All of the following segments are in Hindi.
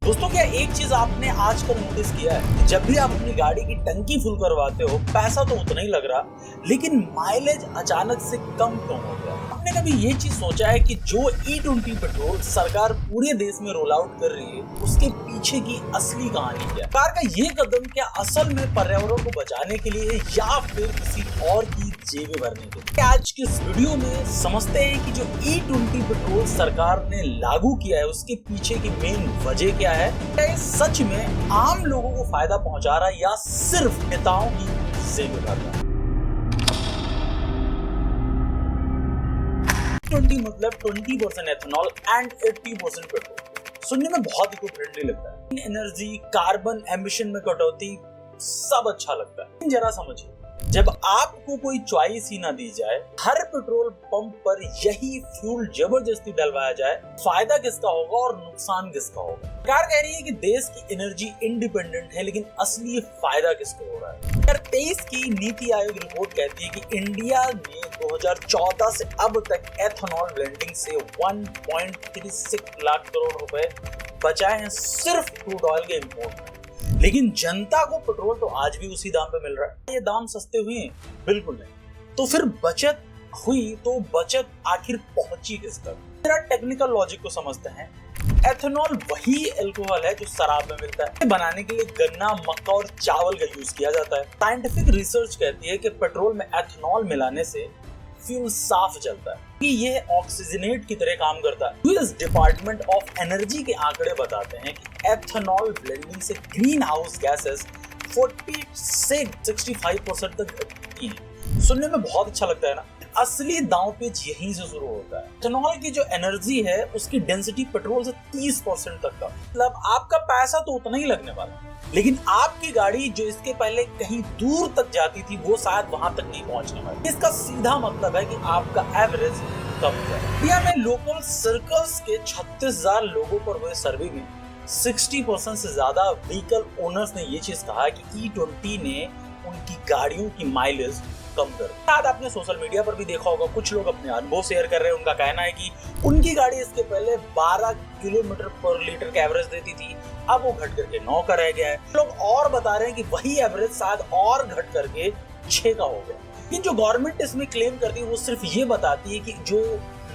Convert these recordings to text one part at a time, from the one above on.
दोस्तों, क्या एक चीज आपने आजकल नोटिस किया है कि जब भी आप अपनी गाड़ी की टंकी फुल करवाते हो, पैसा तो उतना ही लग रहा, लेकिन माइलेज अचानक से कम क्यों हो गया? आपने कभी ये चीज सोचा है कि जो E20 पेट्रोल सरकार पूरे देश में रोल आउट कर रही है, उसके पीछे की असली कहानी क्या है? सरकार का ये कदम क्या असल में पर्यावरण को बचाने के लिए है या फिर किसी और की जेबें भरने के लिए? आज के इस वीडियो में समझते हैं कि जो E20 पेट्रोल सरकार ने लागू किया है, उसके पीछे की मेन वजह क्या है? क्या ये सच में आम लोगों को फायदा पहुंचा रहा है या सिर्फ नेताओं की जेबें भर रहा है? 20 मतलब 20% एथेनॉल एंड 80% पेट्रोल। सुनने में बहुत इको फ्रेंडली लगता है। एनर्जी, कार्बन एमिशन में कटौती, सब अच्छा लगता है। जरा समझिए, जब आपको कोई चॉइस ही ना दी जाए, हर पेट्रोल पंप पर यही फ्यूल जबरदस्ती डलवाया जाए, फायदा किसका होगा और नुकसान किसका होगा? सरकार कह रही है कि देश की एनर्जी इंडिपेंडेंट है, लेकिन असली फायदा किसको हो रहा है? 2023 की नीति आयोग रिपोर्ट कहती है कि इंडिया ने 2014 से अब तक एथेनॉल ब्लेंडिंग से 1.36 लाख करोड़ रुपए बचाए हैं सिर्फ क्रूड ऑयल के इंपोर्ट में। लेकिन जनता को पेट्रोल तो आज भी उसी दाम पे मिल रहा है। ये दाम सस्ते हुए हैं? बिल्कुल नहीं। तो फिर बचत हुई तो बचत आखिर पहुंची किस तक? जरा टेक्निकल लॉजिक को समझते हैं। एथेनॉल वही अल्कोहल है जो शराब में मिलता है। बनाने के लिए गन्ना, मक्का और चावल का यूज किया जाता है। साइंटिफिक रिसर्च कहती है कि पेट्रोल में एथेनॉल मिलाने से फ्यूल साफ चलता है कि यह ऑक्सीजनेट की तरह काम करता है। यूएस डिपार्टमेंट ऑफ एनर्जी के आंकड़े बताते हैं कि एथेनॉल ब्लेंडिंग से ग्रीन हाउस गैसेस 40 से 65% तक घटती हैं। सुनने में बहुत अच्छा लगता है ना? असली दांव पेच यहीं से शुरू होता है। एथेनॉल की जो एनर्जी है, उसकी डेंसिटी पेट्रोल से 30% तक का, मतलब आपका पैसा तो उतना ही लगने वाला है, लेकिन आपकी गाड़ी जो इसके पहले कहीं दूर तक जाती थी, वो शायद वहां तक नहीं पहुंचने वाली। इसका सीधा मतलब है कि आपका एवरेज कम हो जाएगा। इंडिया में लोकल सर्कल्स के 36,000 लोगों पर हुए सर्वे में 60% से ज्यादा व्हीकल ओनर्स ने ये चीज कहा कि E20 ने उनकी गाड़ियों की माइलेज कम कर। शायद आपने सोशल मीडिया पर भी देखा होगा, कुछ लोग अपने अनुभव शेयर कर रहे हैं। उनका कहना है कि उनकी गाड़ी इसके पहले 12 किलोमीटर पर लीटर का एवरेज देती थी, अब वो घट करके 9 का रह गया है। लोग और बता रहे हैं कि वही एवरेज शायद और घट करके 6 का हो गया। लेकिन जो गवर्नमेंट इसमें क्लेम करती है, वो सिर्फ ये बताती है कि जो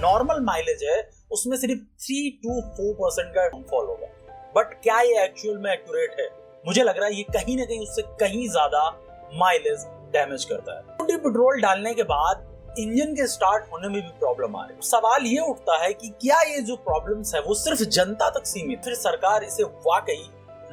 नॉर्मल माइलेज है, उसमें सिर्फ 3 to 4% का डाउनफॉल होगा। बट क्या ये एक्चुअल में एक्यूरेट है? मुझे लग रहा है ये कहीं ना कहीं उससे कहीं ज्यादा माइलेज डैमेज करता है। पेट्रोल डालने के बाद इंजन के स्टार्ट होने में भी प्रॉब्लम आ रही है। सवाल ये उठता है कि क्या ये जो प्रॉब्लम्स है वो सिर्फ जनता तक सीमित, फिर सरकार इसे वाकई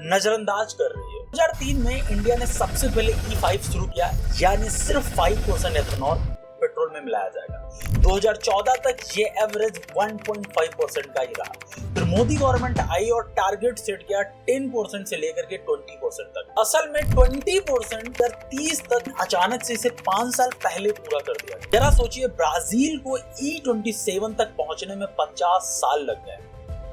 नजरअंदाज कर रही है? 2003 में इंडिया ने सबसे पहले E5 शुरू किया, यानी सिर्फ 5% एथेनॉल पेट्रोल में मिलाया जाएगा। 2014 तक ये एवरेज 1.5% का ही रहा। फिर मोदी गवर्नमेंट आई और टारगेट सेट किया 10% से लेकर के 20% तक। असल में 20% 30 तक अचानक से इसे 5 साल पहले पूरा कर दिया। जरा सोचिए, ब्राजील को E27 तक पहुंचने में 50 साल लग गए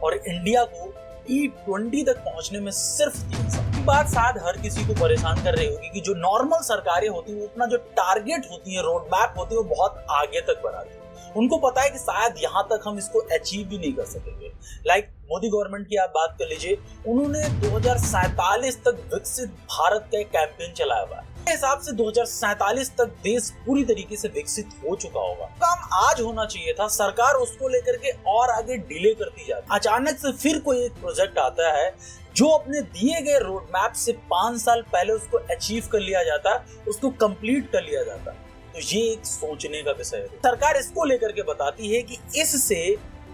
और इंडिया को E20 तक पहुंचने में सिर्फ 3 साल। बात शायद हर किसी को परेशान कर रही होगी कि जो नॉर्मल सरकारें होती है, वो अपना जो टारगेट होती है, रोड मैप होती है, वो बहुत आगे तक बढ़ाती है। उनको पता है कि शायद यहाँ तक हम इसको अचीव भी नहीं कर सकेंगे। लाइक मोदी गवर्नमेंट की आप बात कर लीजिए, उन्होंने 2047 तक विकसित भारत का एक कैंपेन चलाया हुआ है। हिसाब से 2047 तक देश पूरी तरीके से विकसित हो चुका होगा। काम आज होना चाहिए था, सरकार उसको लेकर के और आगे डिले करती जाती। अचानक से फिर कोई एक प्रोजेक्ट आता है जो अपने दिए गए रोड मैप से 5 साल पहले उसको अचीव कर लिया जाता, उसको कंप्लीट कर लिया जाता। तो ये एक सोचने का विषय है। सरकार इसको लेकर के बताती है कि इससे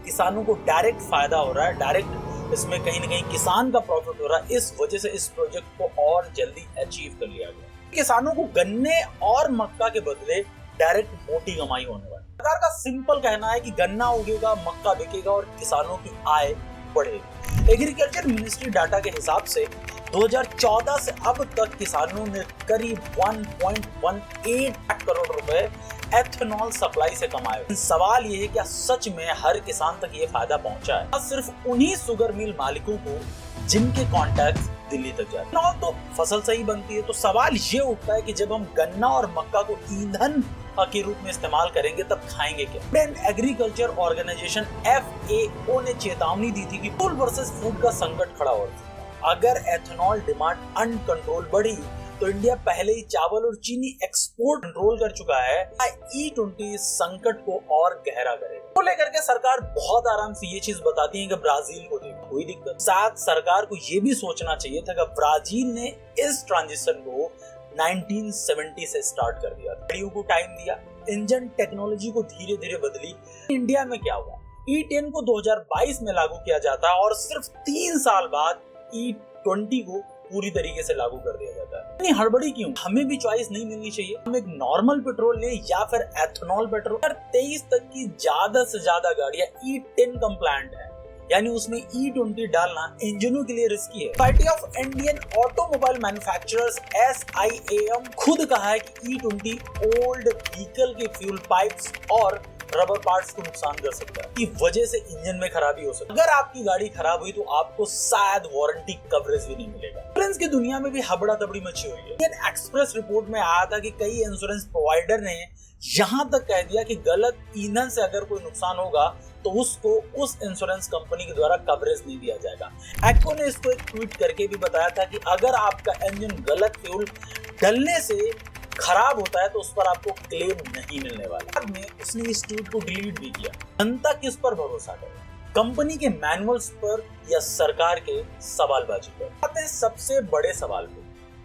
किसानों को डायरेक्ट फायदा हो रहा है, डायरेक्ट इसमें कहीं ना कहीं किसान का प्रॉफिट हो रहा है, इस वजह से इस प्रोजेक्ट को और जल्दी अचीव कर लिया गया। किसानों को गन्ने और मक्का के बदले डायरेक्ट मोटी कमाई होने वाली। सरकार का सिंपल कहना है कि गन्ना उगेगा, मक्का बिकेगा और किसानों की आय बढ़ेगी। एग्रीकल्चर मिनिस्ट्री डाटा के हिसाब से 2014 से अब तक किसानों ने करीब 1.18 लाख करोड़ रुपए एथेनॉल सप्लाई से कमाए। सवाल ये है, क्या सच में हर किसान तक ये फायदा पहुंचा है? सिर्फ उन्हीं शुगर मिल मालिकों को जिनके कॉन्टैक्ट दिल्ली तक जाते हैं। तो फसल सही बनती है। तो सवाल ये उठता है कि जब हम गन्ना और मक्का को ईंधन के रूप में इस्तेमाल करेंगे तब खाएंगे क्या। इंडियन एग्रीकल्चर ऑर्गेनाइजेशन FAO ने चेतावनी दी थी कि फूड वर्सेस फूड का संकट खड़ा हो सकता है। अगर एथेनॉल डिमांड अनकंट्रोल बढ़ी तो इंडिया पहले ही चावल और चीनी एक्सपोर्ट कंट्रोल कर चुका है, E20 संकट को और गहरा करेगा। तो लेकर के सरकार बहुत आराम से ये चीज बताती है कि ब्राजील को देखो कोई दिक्कत। साथ सरकार को ये भी सोचना चाहिए था कि ब्राजील ने इस ट्रांजिशन को 1970 से स्टार्ट कर दिया था। गाड़ियों को टाइम दिया, इंजन टेक्नोलॉजी को धीरे धीरे बदली। इंडिया में क्या हुआ, E10 को 2022 में लागू किया जाता है और सिर्फ 3 साल बाद E20 को पूरी तरीके से लागू कर दिया जाता है। इतनी हड़बड़ी क्यों? हमें भी चॉइस नहीं मिलनी चाहिए, हम एक नॉर्मल पेट्रोल ले या फिर एथेनॉल पेट्रोल। 23 तक की ज्यादा से ज्यादा गाड़ियां E10 कंप्लायंट है, यानी उसमें E20 डालना इंजनों के लिए रिस्की है। Society of Indian automobile manufacturers SIAM खुद कहा है कि E20 ओल्ड व्हीकल के फ्यूल पाइप्स और रबर पार्ट्स को नुकसान कर सकता है, की वजह से इंजन में खराबी हो सकती है। अगर आपकी गाड़ी खराब हुई तो आपको शायद वारंटी कवरेज भी नहीं मिलेगा। इंश्योरेंस की दुनिया में भी हबड़ा तबड़ी मची हुई है। इंडियन एक्सप्रेस रिपोर्ट में आया था कि कई इंश्योरेंस प्रोवाइडर ने यहाँ तक कह दिया कि गलत ईंधन से अगर कोई नुकसान होगा तो उसको उस इंश्योरेंस कंपनी के द्वारा कवरेज नहीं दिया जाएगा। एक्को ने इसको एक ट्वीट करके भी बताया था कि अगर आपका इंजन गलत फ्यूल डलने से खराब होता है तो उस पर आपको क्लेम नहीं मिलने वाला। बाद में उसने इस ट्वीट को डिलीट भी किया। जनता किस पर भरोसा करे, कंपनी के मैनुअल्स पर या सरकार के सवालबाजी पर? आते हैं सबसे बड़े सवाल पे,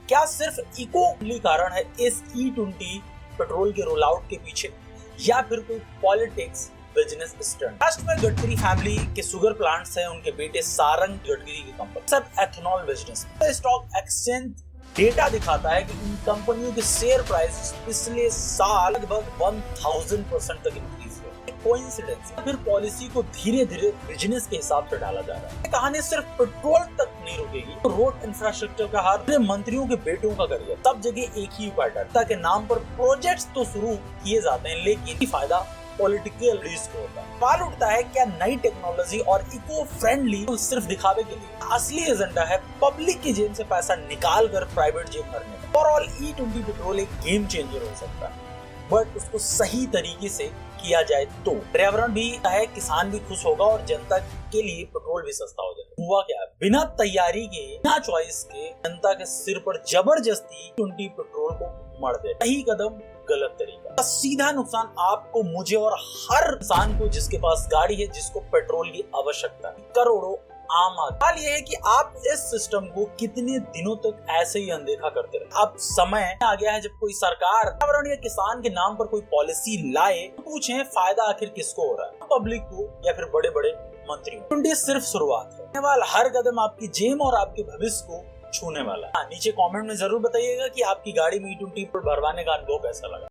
क्या सिर्फ इको कारण है इस E20 पेट्रोल के रोल आउट के पीछे, या फिर कोई पॉलिटिक्स बिजनेस स्टंट? लास्ट में गडकरी फैमिली के शुगर प्लांट्स हैं, उनके बेटे सारंग गडकरी की कंपनी, सब ethanol business. Stock exchange data दिखाता है कि इन कंपनियों के शेयर प्राइस पिछले साल लगभग 1000% तक इंक्रीज हुए। कोइंसिडेंस फिर पॉलिसी को धीरे धीरे बिजनेस के हिसाब से डाला जा रहा है। कहानी सिर्फ पेट्रोल तक नहीं रुकेगी, तो रोड इंफ्रास्ट्रक्चर का हाल मंत्रियों के बेटों का करियर। सब जगह एक ही पैटर्न के नाम पर प्रोजेक्ट्स तो शुरू किए जाते हैं, लेकिन फायदा पॉलिटिकल रिस्क होता है। सवाल उठता है, क्या नई टेक्नोलॉजी और इको फ्रेंडली सिर्फ दिखावे के लिए? असली एजेंडा है पब्लिक की जेब से पैसा निकाल कर प्राइवेट जेब भरने का। ओवरऑल E20 पेट्रोल एक गेम चेंजर हो सकता है, बट उसको सही तरीके से किया जाए तो पर्यावरण भी है, किसान भी खुश होगा और जनता के लिए पेट्रोल भी सस्ता हो जाएगा। हुआ क्या, बिना तैयारी के, बिना चॉइस के जनता के सिर पर जबरदस्ती E20 पेट्रोल को मर दे। सही कदम गलत तरीका। सीधा नुकसान आपको, मुझे और हर इंसान को जिसके पास गाड़ी है, जिसको पेट्रोल की आवश्यकता है। करोड़ों आम आदमी। सवाल ये है कि आप इस सिस्टम को कितने दिनों तक ऐसे ही अनदेखा करते रहे। अब समय आ गया है जब कोई सरकार पर्यावरण या किसान के नाम पर कोई पॉलिसी लाए, तो पूछें फायदा आखिर किसको हो रहा है, पब्लिक को या फिर बड़े बड़े मंत्रियों? ये सिर्फ शुरुआत है। हर कदम आपकी जेब और आपके भविष्य को छूने वाला है। नीचे कमेंट में जरूर बताइएगा कि आपकी गाड़ी में E20 भरवाने का अनुभव कैसा लगा।